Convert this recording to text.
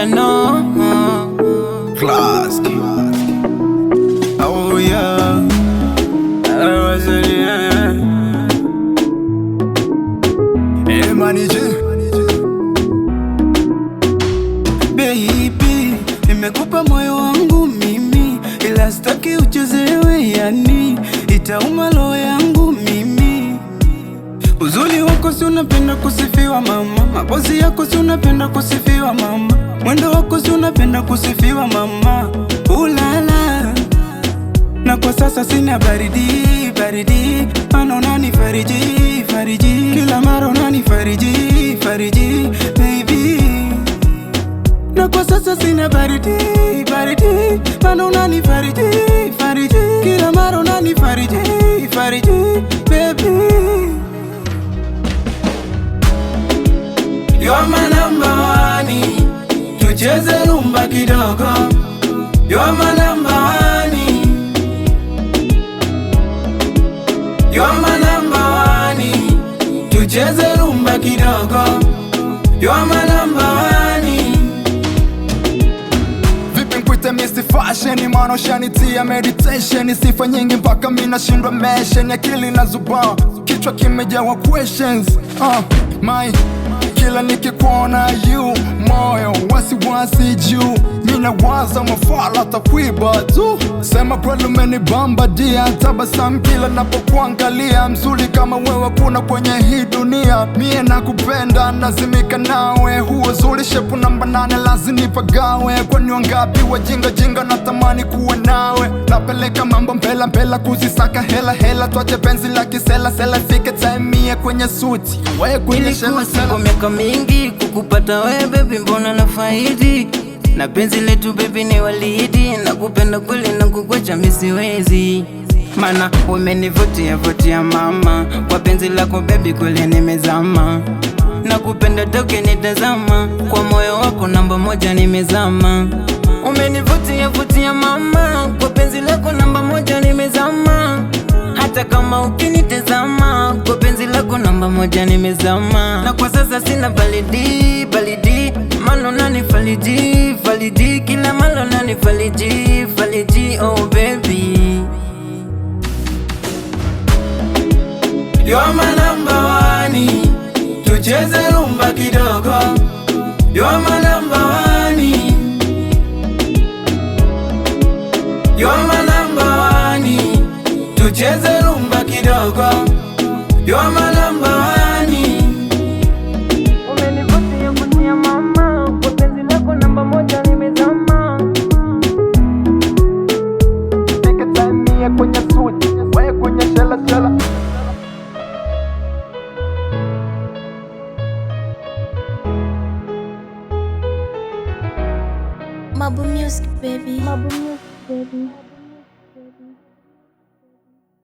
know. Class. Oh yeah. Hey manager. Baby, nimekupa moyo wangu mimi, ila sitaki uchezewe, yani itauma roho yangu mimi. Uzuri wako si unapenda kusifiwa mama, mapozi yako si unapenda kusifiwa mama, mwendo wako si unapenda kusifiwa mama. Ulala, na kwa sasa sina baridi, mana unanifariji, kila mara unanifariji, baby. Na kwa sasa sina baridi, mana unanifariji, kila mara unanifariji, baby. You are my number one, tucheze rumba kidogo. You are my number one, you are my number one, tucheze rumba kidogo. You are my number one. Vipi nkuite Mr. Fashion, maana shanitia meditation, sifa nyingi mpaka mimi nashindwa mention, akili na zuba, kichwa kimejawa questions. My kila nikikuona you, moyo wasiwasi juu, mina waza mafala takwiba tu. Sema kweli umenibamba dia, tabasamu kila napokuangalia, mzuri kama wewe kuna kwenye hii dunia. Mie nakupenda, nazimika nawe, huo zuri shepu namba 8 lazima nipagawe. Kwani wangapi wajinga natamani kuwa nawe, napeleka mambo mpela kuzisaka hela, tuache penzi la kisela fike time mie kwenye suti, wewe kwenye shela. Miaka mingi kukupata wewe baby, mbona na faidi, na penzi letu baby ni walidi, na kupenda kweli na kukwacha mimi siwezi, mana umenivutia mama, kwa penzi lako baby kweli nimezama, na kupenda toke nitazama, kwa moyo wako namba 1 nimezama. Umenivutia mama, kwa penzi lako namba 1 nimezama, hata kama ukinitazama, kwa penzi lako namba 1 nimezama. Na kwa sasa sina baridi, mana unanifariji, kila mara unanifariji, oh baby. You are my number one, tucheze rumba kidogo. You are my number one, you are my number one, tucheze rumba kidogo. You are my number one. Umenivutia mama, kwa penzi lako namba 1 nimezama. Take a time mie kwenye suti, wewe kwenye shela. Mabu Music, baby. Mabu Music.